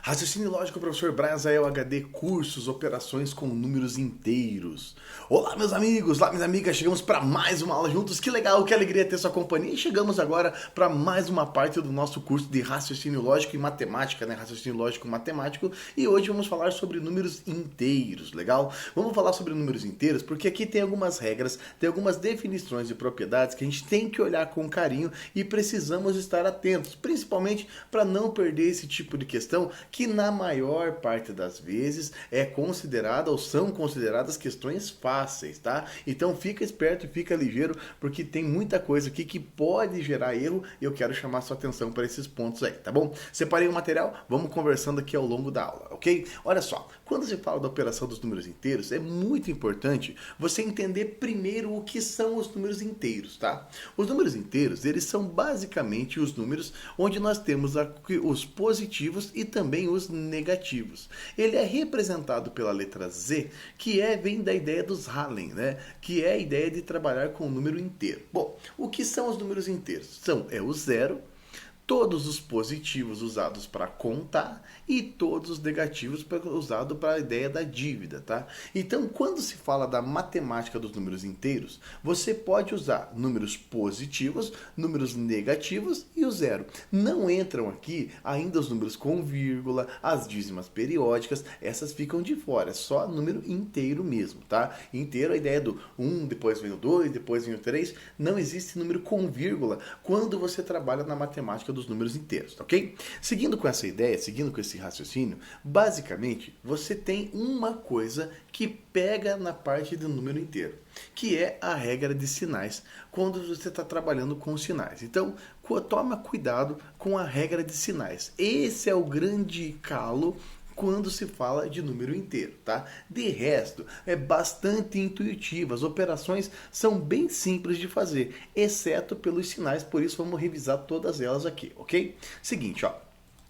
Raciocínio lógico, professor Brian Zael, HD, cursos, operações com números inteiros. Olá, meus amigos, olá, minhas amigas, chegamos para mais uma aula juntos. Que legal, que alegria ter sua companhia. E chegamos agora para mais uma parte do nosso curso de raciocínio lógico e matemática, né? Raciocínio lógico e matemático. E hoje vamos falar sobre números inteiros, legal? Vamos falar sobre números inteiros porque aqui tem algumas regras, tem algumas definições e propriedades que a gente tem que olhar com carinho e precisamos estar atentos, principalmente para não perder esse tipo de questão que na maior parte das vezes é considerada ou são consideradas questões fáceis, tá? Então fica esperto e fica ligeiro, porque tem muita coisa aqui que pode gerar erro e eu quero chamar sua atenção para esses pontos aí, tá bom? Separei o material, vamos conversando aqui ao longo da aula, ok? Olha só, quando se fala da operação dos números inteiros, é muito importante você entender primeiro o que são os números inteiros, tá? Os números inteiros, eles são basicamente os números onde nós temos os positivos e também os negativos. Ele é representado pela letra Z, que vem da ideia dos Hallen, né? Que é a ideia de trabalhar com o número inteiro. Bom, o que são os números inteiros? O zero, todos os positivos usados para contar e todos os negativos usados para a ideia da dívida, tá? Então, quando se fala da matemática dos números inteiros, você pode usar números positivos, números negativos e o zero. Não entram aqui ainda os números com vírgula, as dízimas periódicas, essas ficam de fora, é só número inteiro mesmo, tá? Inteiro, a ideia do 1, depois vem o 2, depois vem o 3, não existe número com vírgula quando você trabalha na matemática dos números inteiros, ok? Seguindo com essa ideia, seguindo com esse raciocínio, basicamente você tem uma coisa que pega na parte do número inteiro, que é a regra de sinais, quando você está trabalhando com sinais. Então, toma cuidado com a regra de sinais. Esse é o grande calo quando se fala de número inteiro, tá? De resto, é bastante intuitivo, as operações são bem simples de fazer, exceto pelos sinais, por isso vamos revisar todas elas aqui, ok? Seguinte, ó,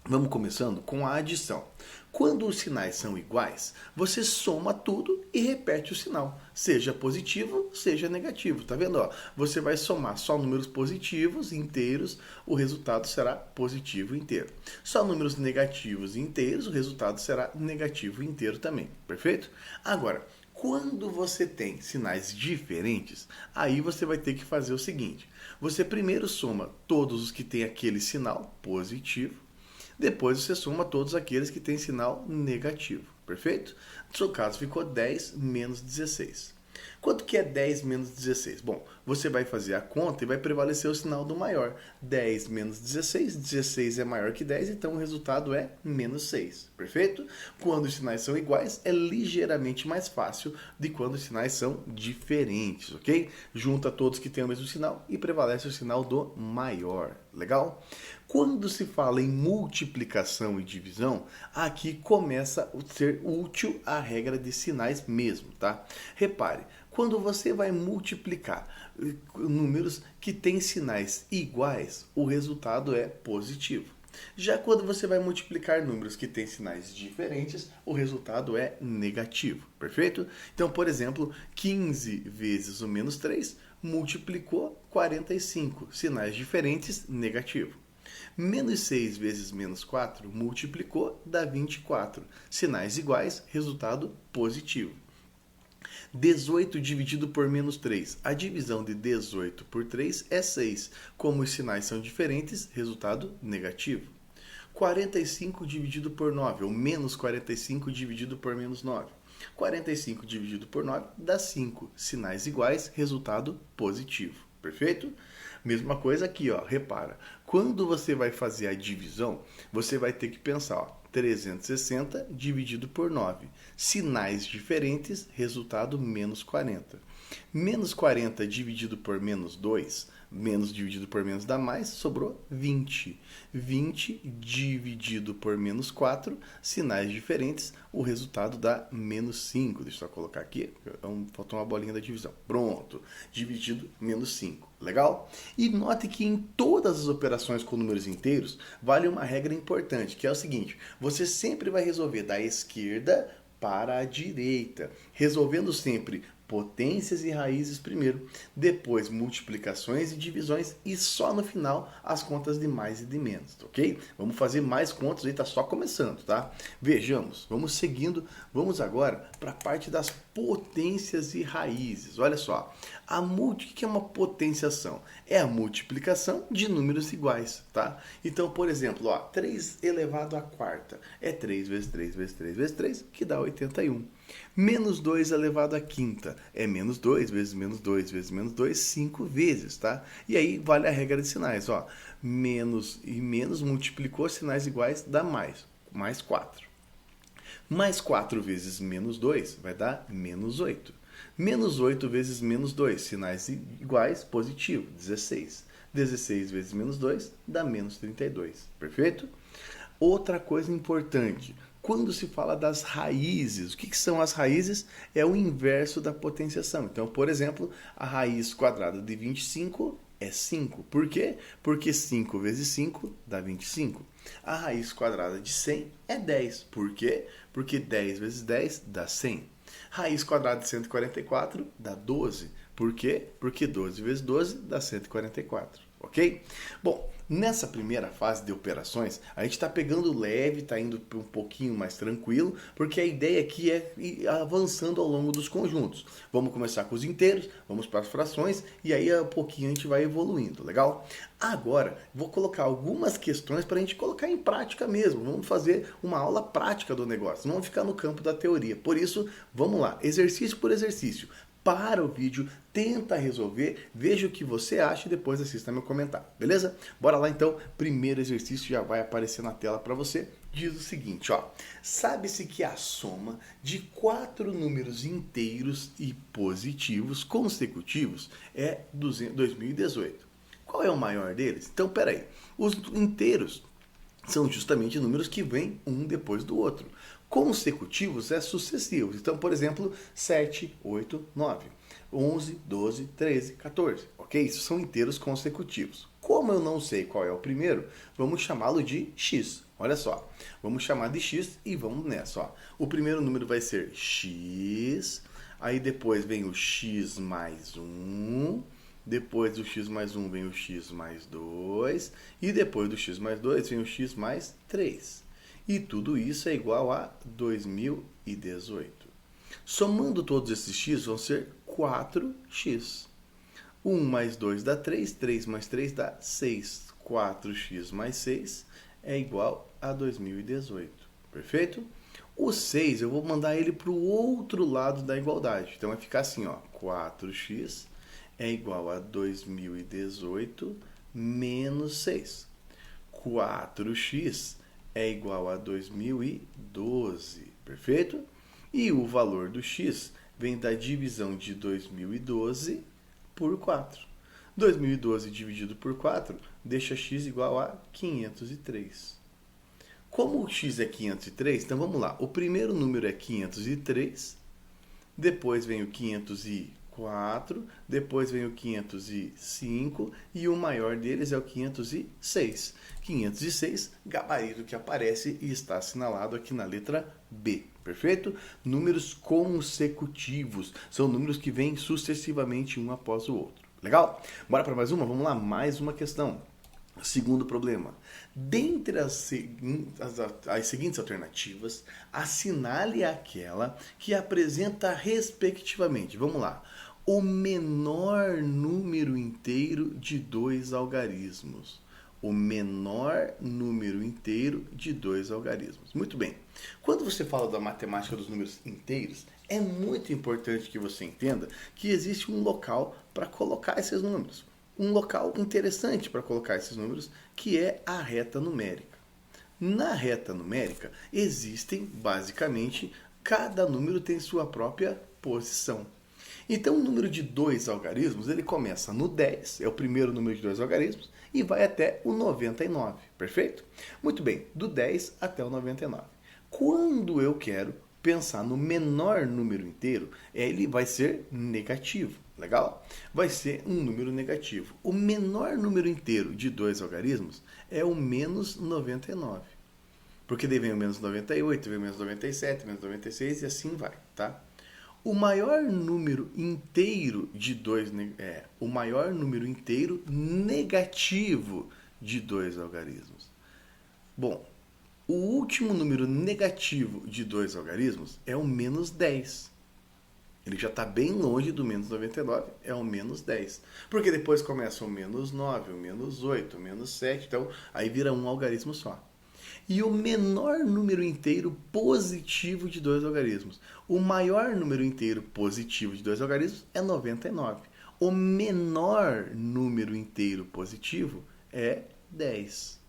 vamos começando com a adição. Quando os sinais são iguais, você soma tudo e repete o sinal, seja positivo, seja negativo, tá vendo? Ó, você vai somar só números positivos inteiros, o resultado será positivo inteiro. Só números negativos inteiros, o resultado será negativo inteiro também, perfeito? Agora, quando você tem sinais diferentes, aí você vai ter que fazer o seguinte, você primeiro soma todos os que têm aquele sinal positivo, depois você soma todos aqueles que têm sinal negativo, perfeito? No seu caso ficou 10 menos 16. Quanto que é 10 menos 16? Bom, você vai fazer a conta e vai prevalecer o sinal do maior. 10 menos 16, 16 é maior que 10, então o resultado é menos 6, perfeito? Quando os sinais são iguais, é ligeiramente mais fácil de quando os sinais são diferentes, ok? Junta todos que têm o mesmo sinal e prevalece o sinal do maior, legal? Quando se fala em multiplicação e divisão, aqui começa a ser útil a regra de sinais mesmo, tá? Repare, quando você vai multiplicar números que têm sinais iguais, o resultado é positivo. Já quando você vai multiplicar números que têm sinais diferentes, o resultado é negativo, perfeito? Então, por exemplo, 15 vezes o menos 3 multiplicou 45, sinais diferentes, negativo. Menos 6 vezes menos 4 multiplicou, dá 24. Sinais iguais, resultado positivo. 18 dividido por menos 3. A divisão de 18 por 3 é 6. Como os sinais são diferentes, resultado negativo. 45 dividido por 9, ou menos 45 dividido por menos 9. 45 dividido por 9 dá 5. Sinais iguais, resultado positivo. Perfeito? Mesma coisa aqui, ó, repara. Quando você vai fazer a divisão, você vai ter que pensar, ó, 360 dividido por 9. Sinais diferentes, resultado menos 40. Menos 40 dividido por menos 2, menos dividido por menos dá mais, sobrou 20. 20 dividido por menos 4, sinais diferentes, o resultado dá menos 5. Deixa eu só colocar aqui, faltou uma bolinha da divisão. Pronto, dividido menos 5. Legal? E note que em todas as operações com números inteiros, vale uma regra importante, que é o seguinte, você sempre vai resolver da esquerda para a direita, resolvendo sempre potências e raízes primeiro, depois multiplicações e divisões e só no final as contas de mais e de menos, ok? Vamos fazer mais contas aí, tá só começando, tá? Vejamos, vamos seguindo, vamos agora para a parte das potências e raízes. Olha só, o que é uma potenciação? É a multiplicação de números iguais, tá? Então, por exemplo, ó, 3 elevado à quarta é 3 vezes 3 vezes 3 vezes 3, que dá 81. Menos 2 elevado à quinta é menos 2 vezes menos 2 vezes menos 2, 5 vezes, tá? E aí vale a regra de sinais, ó. Menos e menos multiplicou sinais iguais, dá mais 4. Mais 4 vezes menos 2 vai dar menos 8. Menos 8 vezes menos 2, sinais iguais, positivo, 16. 16 vezes menos 2 dá menos 32, perfeito? Outra coisa importante, quando se fala das raízes, o que são as raízes? É o inverso da potenciação. Então, por exemplo, a raiz quadrada de 25 é 5. Por quê? Porque 5 vezes 5 dá 25. A raiz quadrada de 100 é 10. Por quê? Porque 10 vezes 10 dá 100. Raiz quadrada de 144 dá 12. Por quê? Porque 12 vezes 12 dá 144. Ok? Bom, nessa primeira fase de operações, a gente está pegando leve, está indo um pouquinho mais tranquilo, porque a ideia aqui é ir avançando ao longo dos conjuntos. Vamos começar com os inteiros, vamos para as frações, e aí a pouquinho a gente vai evoluindo, legal? Agora, vou colocar algumas questões para a gente colocar em prática mesmo. Vamos fazer uma aula prática do negócio, não vamos ficar no campo da teoria. Por isso, vamos lá, exercício por exercício. Para o vídeo, tenta resolver, veja o que você acha e depois assista meu comentário, beleza? Bora lá então, primeiro exercício já vai aparecer na tela para você. Diz o seguinte, ó, sabe-se que a soma de 4 números inteiros e positivos consecutivos é 2018. Qual é o maior deles? Então, peraí, os inteiros são justamente números que vêm um depois do outro. Consecutivos é sucessivos. Então, por exemplo, 7, 8, 9, 11, 12, 13, 14. Ok? Isso são inteiros consecutivos. Como eu não sei qual é o primeiro, vamos chamá-lo de x. Olha só, vamos chamar de x e vamos nessa. Ó. O primeiro número vai ser x, aí depois vem o x mais 1, depois do x mais 1 vem o x mais 2, e depois do x mais 2 vem o x mais 3. E tudo isso é igual a 2018. Somando todos esses x vão ser 4x. 1 mais 2 dá 3, 3 mais 3 dá 6. 4x mais 6 é igual a 2018. Perfeito? O 6 eu vou mandar ele para o outro lado da igualdade. Então vai ficar assim, ó, 4x é igual a 2018 menos 6. 4x é igual a 2012, perfeito? E o valor do x vem da divisão de 2012 por 4. 2012 dividido por 4 deixa x igual a 503. Como o x é 503, então vamos lá. O primeiro número é 503, depois vem o 504, depois vem o 505 e o maior deles é o 506. 506, gabarito que aparece e está assinalado aqui na letra B, perfeito? Números consecutivos, são números que vêm sucessivamente um após o outro, legal? Bora para mais uma? Vamos lá, mais uma questão. Segundo problema, dentre as seguintes alternativas, assinale aquela que apresenta respectivamente, vamos lá, o menor número inteiro de 2 algarismos. O menor número inteiro de 2 algarismos. Muito bem. Quando você fala da matemática dos números inteiros, é muito importante que você entenda que existe um local para colocar esses números. Um local interessante para colocar esses números, que é a reta numérica. Na reta numérica, existem, basicamente, cada número tem sua própria posição. Então, o número de 2 algarismos, ele começa no 10, é o primeiro número de 2 algarismos, e vai até o 99, perfeito? Muito bem, do 10 até o 99. Quando eu quero pensar no menor número inteiro, ele vai ser negativo, legal? Vai ser um número negativo. O menor número inteiro de 2 algarismos é o menos 99. Porque daí vem o menos 98, vem o menos 97, menos 96 e assim vai, tá? O maior número inteiro de o maior número inteiro negativo de dois algarismos. Bom, o último número negativo de dois algarismos é o menos 10. Ele já está bem longe do menos 99, é o menos 10. Porque depois começa o menos 9, o menos 8, o menos 7, então aí vira um algarismo só. E o menor número inteiro positivo de dois algarismos. O maior número inteiro positivo de dois algarismos é 99. O menor número inteiro positivo é 10.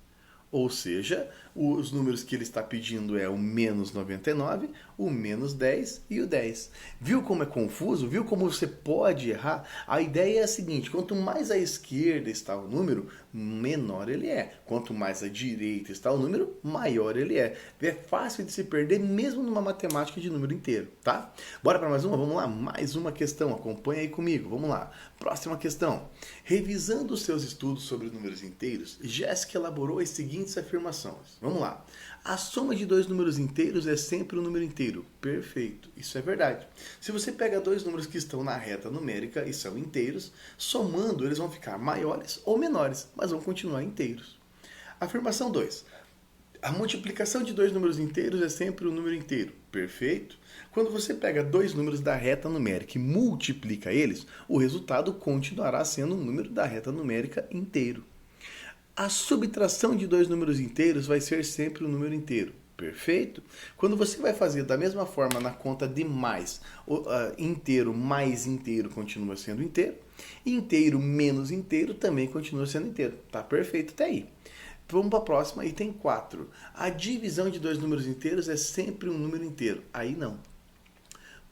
Ou seja, os números que ele está pedindo é o menos 99, o menos 10 e o 10. Viu como é confuso? Viu como você pode errar? A ideia é a seguinte, quanto mais à esquerda está o número, menor ele é. Quanto mais à direita está o número, maior ele é. É fácil de se perder mesmo numa matemática de número inteiro, tá? Bora para mais uma? Vamos lá, mais uma questão. Acompanha aí comigo, vamos lá. Próxima questão. Revisando os seus estudos sobre números inteiros, Jéssica elaborou as seguintes afirmações. Vamos lá. A soma de dois números inteiros é sempre um número inteiro. Perfeito. Isso é verdade. Se você pega dois números que estão na reta numérica e são inteiros, somando eles vão ficar maiores ou menores, mas vão continuar inteiros. Afirmação 2. A multiplicação de dois números inteiros é sempre um número inteiro. Perfeito. Quando você pega dois números da reta numérica e multiplica eles, o resultado continuará sendo um número da reta numérica inteiro. A subtração de dois números inteiros vai ser sempre um número inteiro. Perfeito? Quando você vai fazer da mesma forma na conta de mais, inteiro mais inteiro continua sendo inteiro, inteiro menos inteiro também continua sendo inteiro. Tá perfeito até aí. Vamos para a próxima, item 4. A divisão de dois números inteiros é sempre um número inteiro. Aí não.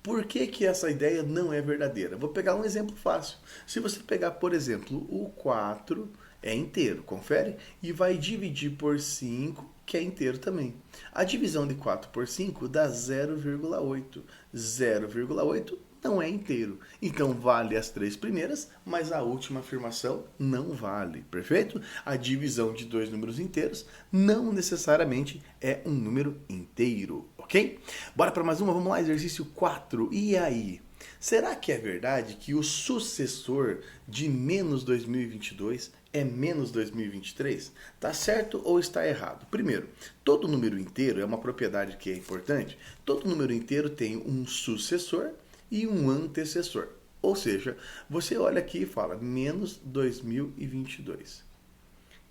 Por que que essa ideia não é verdadeira? Vou pegar um exemplo fácil. Se você pegar, por exemplo, o 4 é inteiro, confere? E vai dividir por 5, que é inteiro também. A divisão de 4 por 5 dá 0,8. 0,8 não é inteiro. Então vale as três primeiras, mas a última afirmação não vale. Perfeito? A divisão de dois números inteiros não necessariamente é um número inteiro. Ok? Bora para mais uma? Vamos lá, exercício 4. E aí? Será que é verdade que o sucessor de menos 2022 é menos 2023? Tá certo ou está errado? Primeiro, todo número inteiro é uma propriedade que é importante. Todo número inteiro tem um sucessor e um antecessor. Ou seja, você olha aqui e fala menos 2022.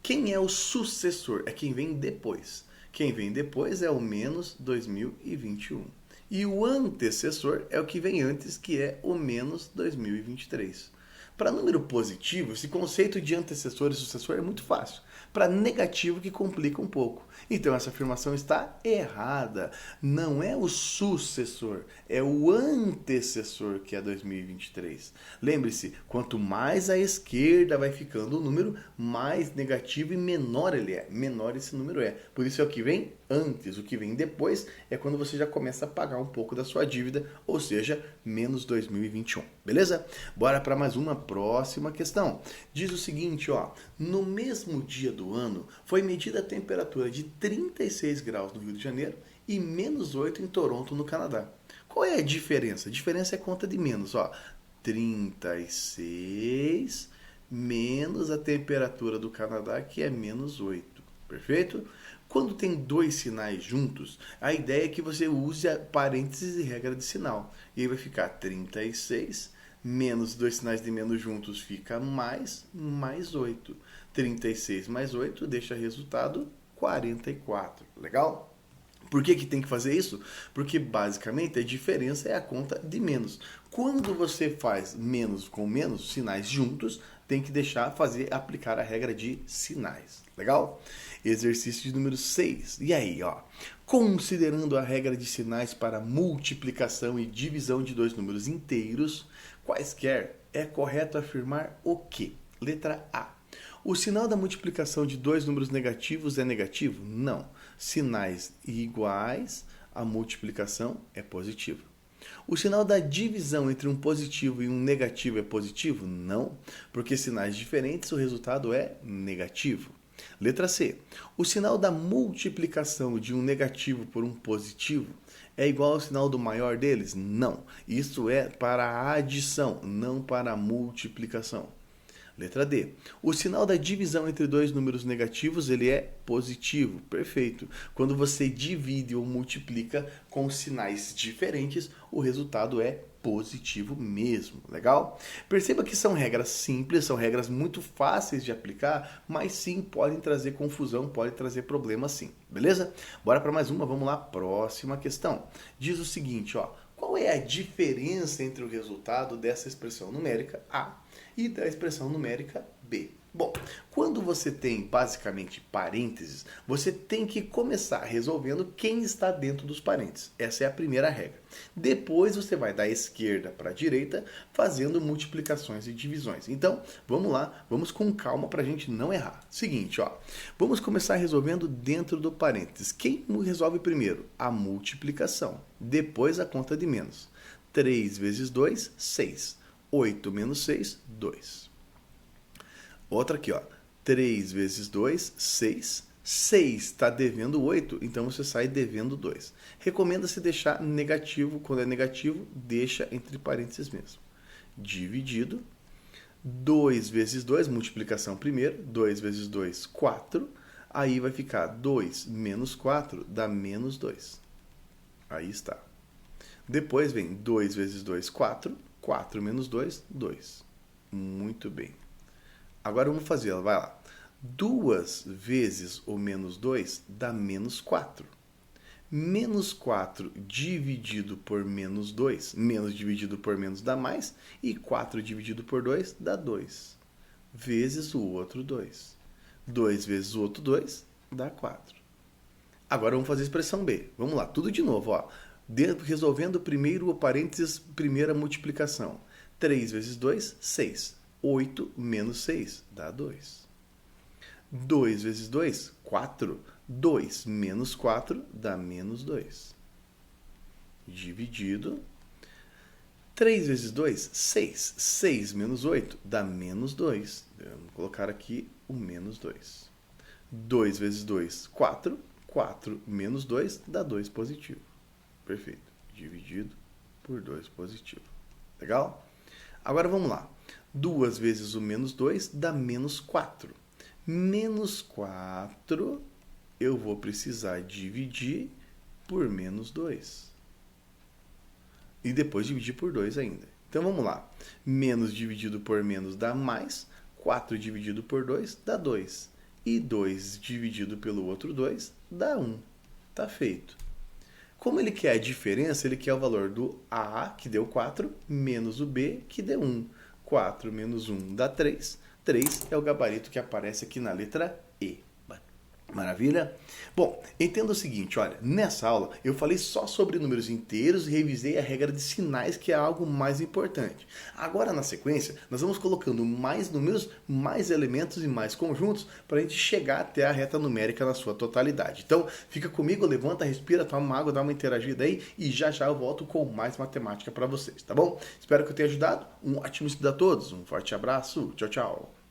Quem é o sucessor? É quem vem depois. Quem vem depois é o menos 2021. E o antecessor é o que vem antes, que é o menos 2023. Para número positivo, esse conceito de antecessor e sucessor é muito fácil. Para negativo que complica um pouco. Então essa afirmação está errada. Não é o sucessor, é o antecessor que é 2023. Lembre-se, quanto mais à esquerda vai ficando o número, mais negativo e menor ele é. Menor esse número é. Por isso é o que vem antes. O que vem depois é quando você já começa a pagar um pouco da sua dívida, ou seja, menos 2021. Beleza? Bora para mais uma próxima questão. Diz o seguinte, ó. No mesmo dia do ano, foi medida a temperatura de 36 graus no Rio de Janeiro e menos 8 em Toronto, no Canadá. Qual é a diferença? A diferença é conta de menos, ó. 36 menos a temperatura do Canadá, que é menos 8. Perfeito? Quando tem dois sinais juntos, a ideia é que você use a parênteses e regra de sinal. E aí vai ficar 36 menos dois sinais de menos juntos fica mais 8. 36 mais 8 deixa resultado 44. Legal? Por que que tem que fazer isso? Porque basicamente a diferença é a conta de menos. Quando você faz menos com menos, sinais juntos, tem que aplicar a regra de sinais. Legal? Exercício de número 6. E aí, ó? Considerando a regra de sinais para multiplicação e divisão de dois números inteiros, quaisquer, é correto afirmar o quê? Letra A. O sinal da multiplicação de dois números negativos é negativo? Não. Sinais iguais, a multiplicação é positiva. O sinal da divisão entre um positivo e um negativo é positivo? Não, porque sinais diferentes o resultado é negativo. Letra C. O sinal da multiplicação de um negativo por um positivo é igual ao sinal do maior deles? Não. Isso é para a adição, não para a multiplicação. Letra D. O sinal da divisão entre dois números negativos, ele é positivo. Perfeito. Quando você divide ou multiplica com sinais diferentes, o resultado é positivo mesmo. Legal? Perceba que são regras simples, são regras muito fáceis de aplicar, mas sim podem trazer confusão, podem trazer problema sim. Beleza? Bora para mais uma, vamos lá. Próxima questão. Diz o seguinte, ó. Qual é a diferença entre o resultado dessa expressão numérica A e da expressão numérica B? Bom, quando você tem basicamente parênteses, você tem que começar resolvendo quem está dentro dos parênteses. Essa é a primeira regra. Depois você vai da esquerda para a direita fazendo multiplicações e divisões. Então, vamos lá, vamos com calma para a gente não errar. Seguinte, ó, vamos começar resolvendo dentro do parênteses. Quem resolve primeiro? A multiplicação. Depois a conta de menos. 3 vezes 2, 6. 8 menos 6, 2. Outra aqui, ó. 3 vezes 2, 6. 6 está devendo 8, então você sai devendo 2. Recomenda-se deixar negativo. Quando é negativo, deixa entre parênteses mesmo. Dividido. 2 vezes 2, multiplicação primeiro. 2 vezes 2, 4. Aí vai ficar 2 menos 4 dá menos 2. Aí está. Depois vem 2 vezes 2, 4. 4 menos 2, 2. Muito bem. Agora vamos fazer, vai lá. 2 vezes o menos 2 dá menos 4. Menos 4 dividido por menos 2, menos dividido por menos dá mais, e 4 dividido por 2 dá 2. Vezes o outro 2. 2 vezes o outro 2 dá 4. Agora vamos fazer a expressão B. Vamos lá, tudo de novo, ó. Resolvendo primeiro o parênteses, primeira multiplicação. 3 vezes 2, 6. 8 menos 6 dá 2. 2 vezes 2, 4. 2 menos 4 dá menos 2. Dividido. 3 vezes 2, 6. 6 menos 8 dá menos 2. Vamos colocar aqui o menos 2. 2 vezes 2, 4. 4 menos 2 dá 2 positivo. Perfeito. Dividido por 2 positivo. Legal? Agora vamos lá. 2 vezes o menos 2 dá menos 4. Menos 4 eu vou precisar dividir por menos 2. E depois dividir por 2 ainda. Então vamos lá. Menos dividido por menos dá mais. 4 dividido por 2 dá 2. E 2 dividido pelo outro 2 dá 1. Tá feito. Como ele quer a diferença, ele quer o valor do A, que deu 4, menos o B, que deu 1. 4 menos 1 dá 3. 3 é o gabarito que aparece aqui na letra E. Maravilha? Bom, entenda o seguinte, olha, nessa aula eu falei só sobre números inteiros e revisei a regra de sinais, que é algo mais importante. Agora, na sequência, nós vamos colocando mais números, mais elementos e mais conjuntos para a gente chegar até a reta numérica na sua totalidade. Então, fica comigo, levanta, respira, toma uma água, dá uma interagida aí e já já eu volto com mais matemática para vocês, tá bom? Espero que eu tenha ajudado. Um ótimo estudo a todos, um forte abraço, tchau, tchau.